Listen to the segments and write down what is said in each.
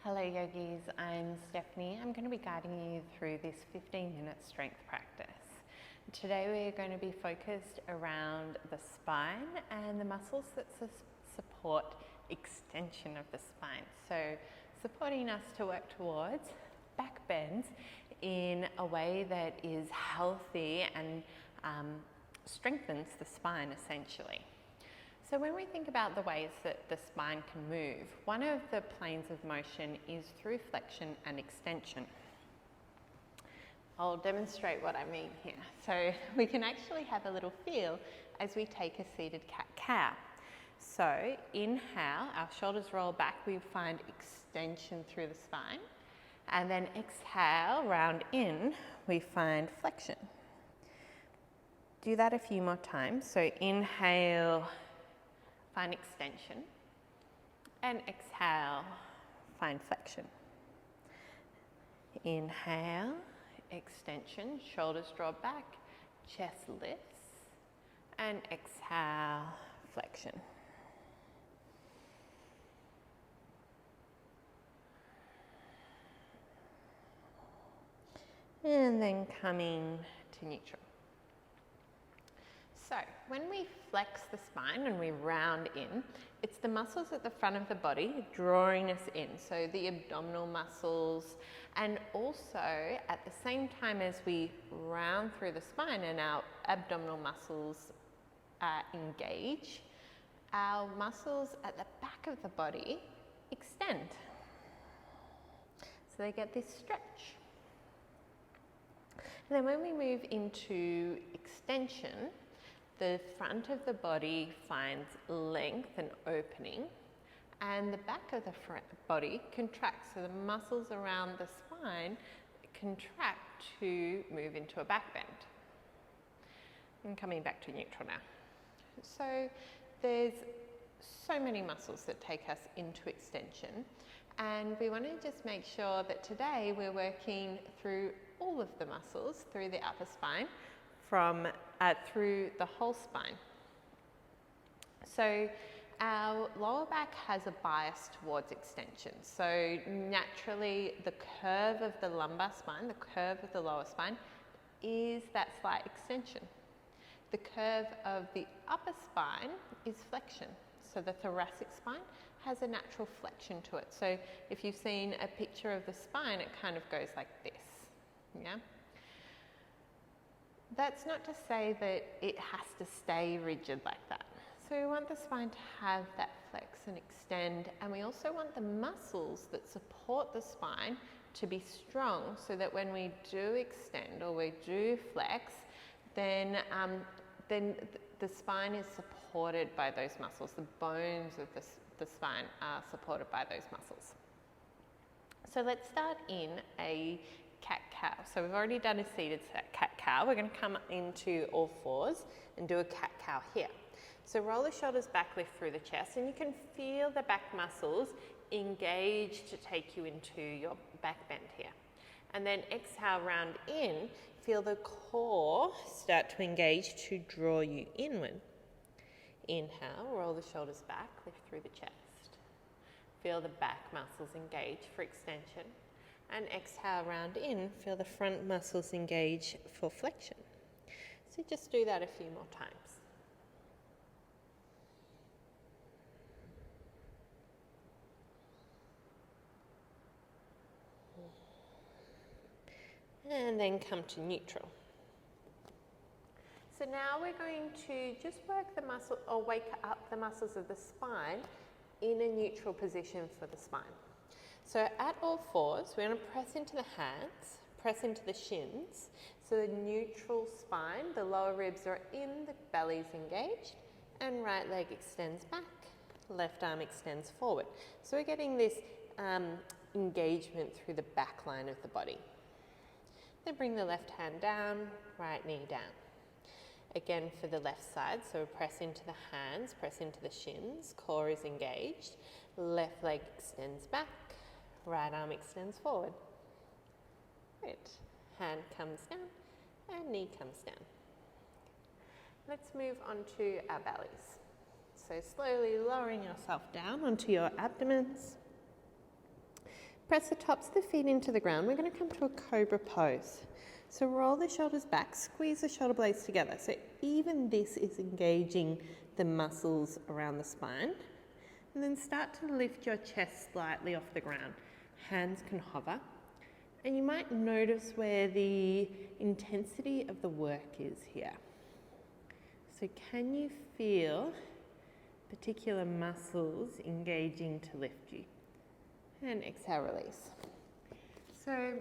Hello yogis, I'm Stephanie. I'm going to be guiding you through this 15-minute strength practice. Today we're going to be focused around the spine and the muscles that support extension of the spine. So supporting us to work towards back bends in a way that is healthy and strengthens the spine essentially. So when we think about the ways that the spine can move, one of the planes of motion is through flexion and extension. I'll demonstrate what I mean here. So we can actually have a little feel as we take a seated cat-cow. So inhale, our shoulders roll back, we find extension through the spine. And then exhale, round in, we find flexion. Do that a few more times. So inhale, find extension, and exhale, find flexion. Inhale, extension, shoulders draw back, chest lifts, and exhale, flexion. And then coming to neutral. So when we flex the spine and we round in, it's the muscles at the front of the body drawing us in. So the abdominal muscles, and also at the same time as we round through the spine and our abdominal muscles engage, our muscles at the back of the body extend. So they get this stretch. And then when we move into extension, the front of the body finds length and opening, and the back of the body contracts. So the muscles around the spine contract to move into a back bend. And coming back to neutral now. So there's so many muscles that take us into extension, and we want to just make sure that today we're working through all of the muscles through the upper spine, through the whole spine. So our lower back has a bias towards extension. So naturally the curve of the lumbar spine, the curve of the lower spine, is that slight extension. The curve of the upper spine is flexion. So the thoracic spine has a natural flexion to it. So if you've seen a picture of the spine, it kind of goes like this, yeah? That's not to say that it has to stay rigid like that. So we want the spine to have that flex and extend, and we also want the muscles that support the spine to be strong so that when we do extend or we do flex, then the spine is supported by those muscles. The bones of the spine are supported by those muscles. So let's start in a cat-cow. So we've already done a seated cat-cow. We're going to come into all fours and do a cat-cow here. So roll the shoulders back, lift through the chest, and you can feel the back muscles engage to take you into your back bend here. And then exhale, round in, feel the core start to engage to draw you inward. Inhale, roll the shoulders back, lift through the chest. Feel the back muscles engage for extension. And exhale, round in, feel the front muscles engage for flexion. So just do that a few more times. And then come to neutral. So now we're going to just work the muscle, or wake up the muscles of the spine in a neutral position for the spine. So at all fours, we're going to press into the hands, press into the shins. So the neutral spine, the lower ribs are in, the belly's engaged, and right leg extends back, left arm extends forward. So we're getting this engagement through the back line of the body. Then bring the left hand down, right knee down. Again for the left side, so press into the hands, press into the shins, core is engaged, left leg extends back, right arm extends forward. Good. Hand comes down and knee comes down. Let's move on to our bellies. So slowly lowering yourself down onto your abdomens. Press the tops of the feet into the ground. We're going to come to a cobra pose. So roll the shoulders back, squeeze the shoulder blades together. So even this is engaging the muscles around the spine. And then start to lift your chest slightly off the ground. Hands can hover. And you might notice where the intensity of the work is here. So can you feel particular muscles engaging to lift you? And exhale, release. So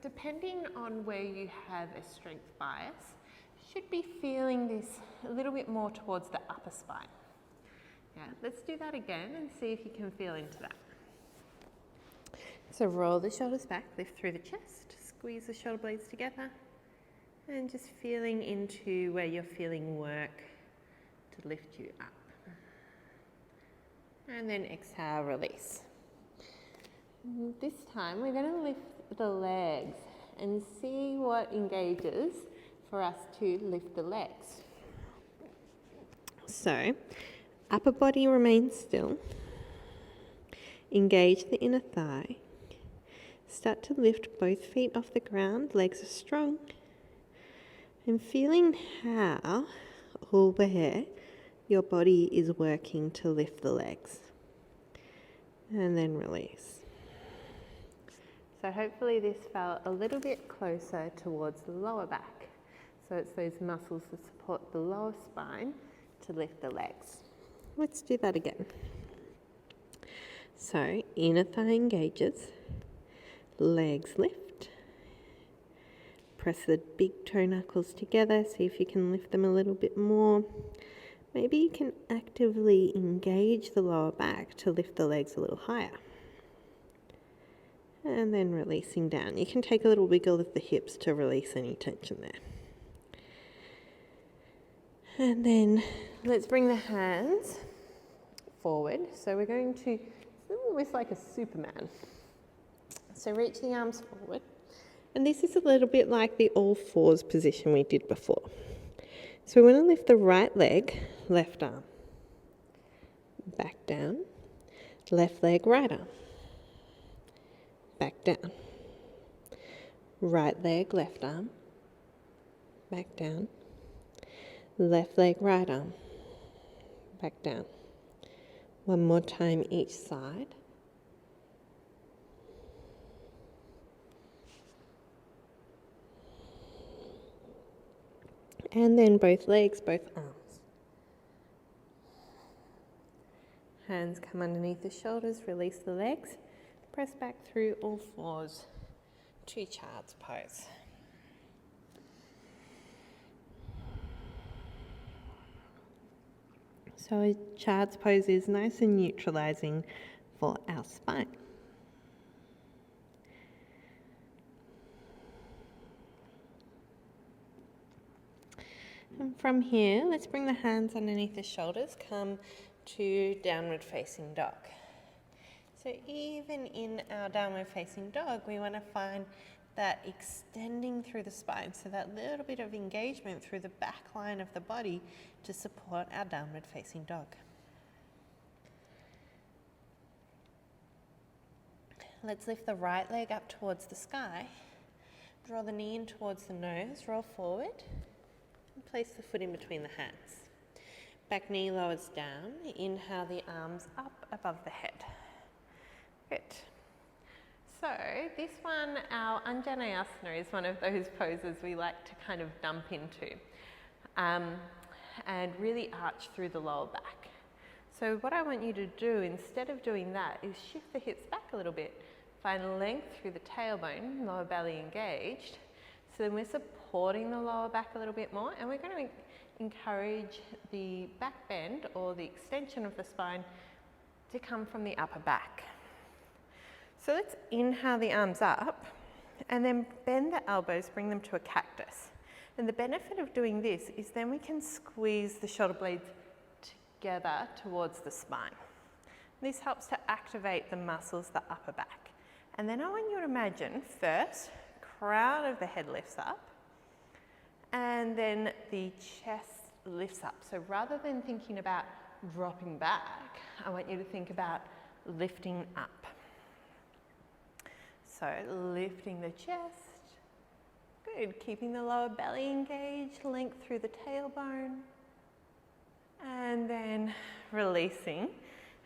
depending on where you have a strength bias, you should be feeling this a little bit more towards the upper spine. Yeah, let's do that again and see if you can feel into that. So roll the shoulders back, lift through the chest, squeeze the shoulder blades together, and just feeling into where you're feeling work to lift you up. And then exhale, release. This time we're going to lift the legs and see what engages for us to lift the legs. So, upper body remains still. Engage the inner thigh. Start to lift both feet off the ground, legs are strong. And feeling how or where your body is working to lift the legs. And then release. So hopefully this felt a little bit closer towards the lower back. So it's those muscles that support the lower spine to lift the legs. Let's do that again. So inner thigh engages, legs lift. Press the big toe knuckles together, see if you can lift them a little bit more. Maybe you can actively engage the lower back to lift the legs a little higher. And then releasing down. You can take a little wiggle of the hips to release any tension there. And then let's bring the hands forward. So we're going to, it's almost like a Superman. So reach the arms forward. And this is a little bit like the all fours position we did before. So we're going to lift the right leg, left arm. Back down. Left leg, right arm. Back down. Right leg, left arm. Back down. Left leg, right arm. Back down. One more time each side. And then both legs, both arms. Hands come underneath the shoulders, release the legs. Press back through all fours to child's pose. So a child's pose is nice and neutralizing for our spine. And from here, let's bring the hands underneath the shoulders, come to downward facing dog. So even in our downward facing dog, we want to find that extending through the spine, so that little bit of engagement through the back line of the body to support our downward facing dog. Let's lift the right leg up towards the sky, draw the knee in towards the nose, roll forward, and place the foot in between the hands. Back knee lowers down, inhale the arms up above the head. Good. So this one, our Anjaneyasana, is one of those poses we like to kind of dump into and really arch through the lower back. So what I want you to do instead of doing that is shift the hips back a little bit, find length through the tailbone, lower belly engaged. So then we're supporting the lower back a little bit more, and we're going to encourage the back bend or the extension of the spine to come from the upper back. So let's inhale the arms up and then bend the elbows, bring them to a cactus. And the benefit of doing this is then we can squeeze the shoulder blades together towards the spine. This helps to activate the muscles, the upper back. And then I want you to imagine first, crown of the head lifts up and then the chest lifts up. So rather than thinking about dropping back, I want you to think about lifting up. So lifting the chest, good, keeping the lower belly engaged, length through the tailbone, and then releasing.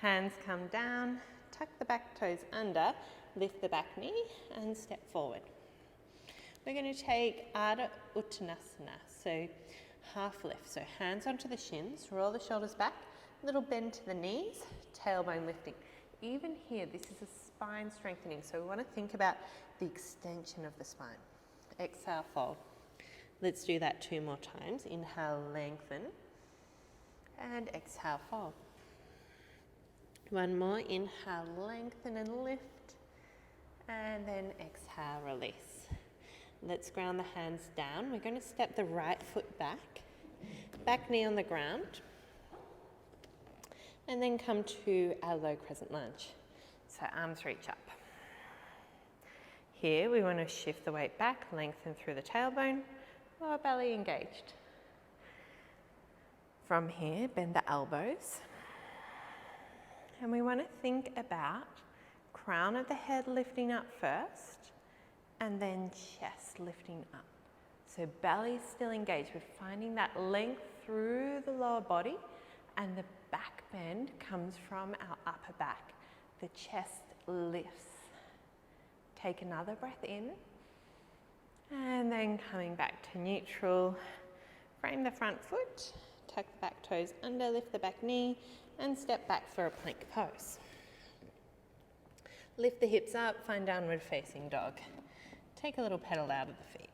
Hands come down, tuck the back toes under, lift the back knee and step forward. We're going to take Ardha Uttanasana, so half lift, so hands onto the shins, roll the shoulders back, little bend to the knees, tailbone lifting. Even here, this is a spine strengthening, so we want to think about the extension of the spine. Exhale, fold. Let's do that 2 more times. Inhale, lengthen, and exhale, fold. 1 more, inhale, lengthen and lift, and then exhale, release. Let's ground the hands down. We're going to step the right foot back knee on the ground, and then come to our low crescent lunge. So arms reach up. Here we want to shift the weight back, lengthen through the tailbone, lower belly engaged. From here, bend the elbows. And we want to think about crown of the head lifting up first, and then chest lifting up. So belly still engaged. We're finding that length through the lower body, and the back bend comes from our upper back. The chest lifts. Take another breath in, and then coming back to neutral. Frame the front foot, tuck the back toes under, lift the back knee, and step back for a plank pose. Lift the hips up, find downward facing dog. Take a little pedal out of the feet.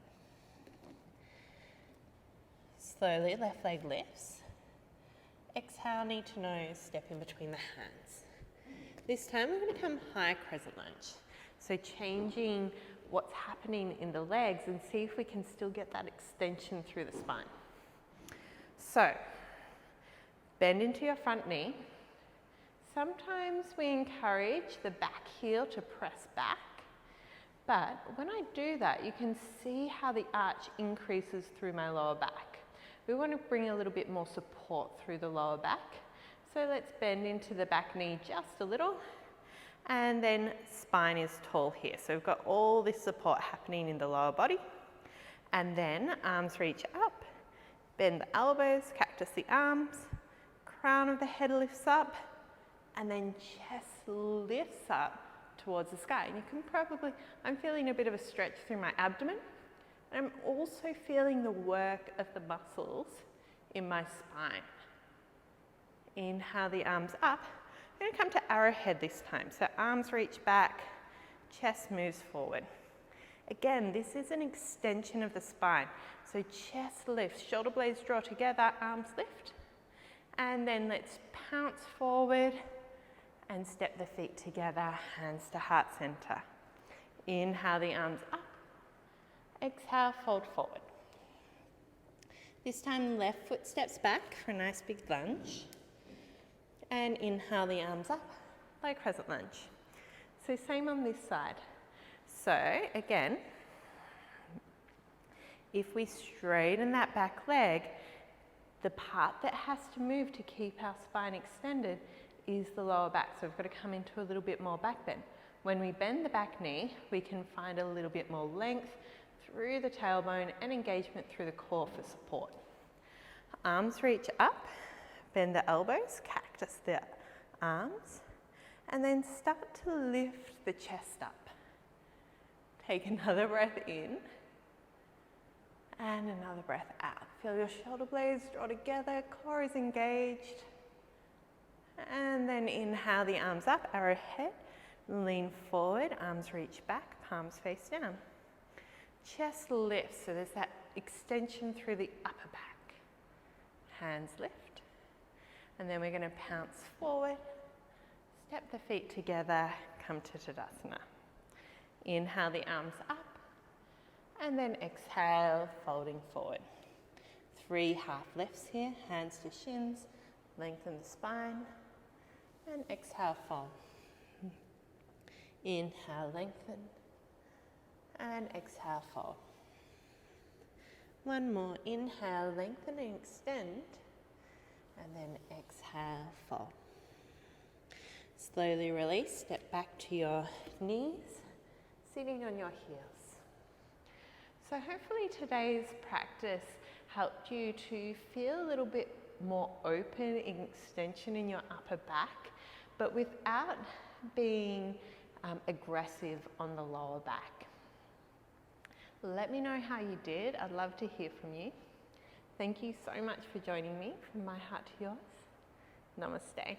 Slowly, left leg lifts. Exhale, knee to nose, step in between the hands. This time we're going to come high crescent lunge. So changing what's happening in the legs and see if we can still get that extension through the spine. So bend into your front knee. Sometimes we encourage the back heel to press back, but when I do that, you can see how the arch increases through my lower back. We want to bring a little bit more support through the lower back. So let's bend into the back knee just a little, and then spine is tall here. So we've got all this support happening in the lower body, and then arms reach up, bend the elbows, cactus the arms, crown of the head lifts up, and then chest lifts up towards the sky. And you can probably, I'm feeling a bit of a stretch through my abdomen. And I'm also feeling the work of the muscles in my spine. Inhale the arms up. I'm going to come to arrowhead this time. So arms reach back, chest moves forward. Again, this is an extension of the spine. So chest lifts, shoulder blades draw together, arms lift. And then let's pounce forward and step the feet together, hands to heart center. Inhale the arms up. Exhale, fold forward. This time left foot steps back for a nice big lunge. And inhale the arms up, low crescent lunge. So same on this side. So again, if we straighten that back leg, the part that has to move to keep our spine extended is the lower back. So we've got to come into a little bit more back bend. When we bend the back knee, we can find a little bit more length through the tailbone and engagement through the core for support. Arms reach up, bend the elbows, cactus the arms, and then start to lift the chest up. Take another breath in and another breath out. Feel your shoulder blades draw together, core is engaged. And then inhale the arms up, arrowhead, lean forward, arms reach back, palms face down. Chest lifts, so there's that extension through the upper back. Hands lift, and then we're going to pounce forward, step the feet together, come to Tadasana. Inhale the arms up, and then exhale, folding forward. 3 half lifts here, hands to shins, lengthen the spine, and exhale, fold. Inhale, lengthen, and exhale, fold. One more, inhale, lengthen and extend, and then exhale, fold. Slowly release, step back to your knees, sitting on your heels. So hopefully today's practice helped you to feel a little bit more open in extension in your upper back, but without being aggressive on the lower back. Let me know how you did. I'd love to hear from you. Thank you so much for joining me from my heart to yours. Namaste.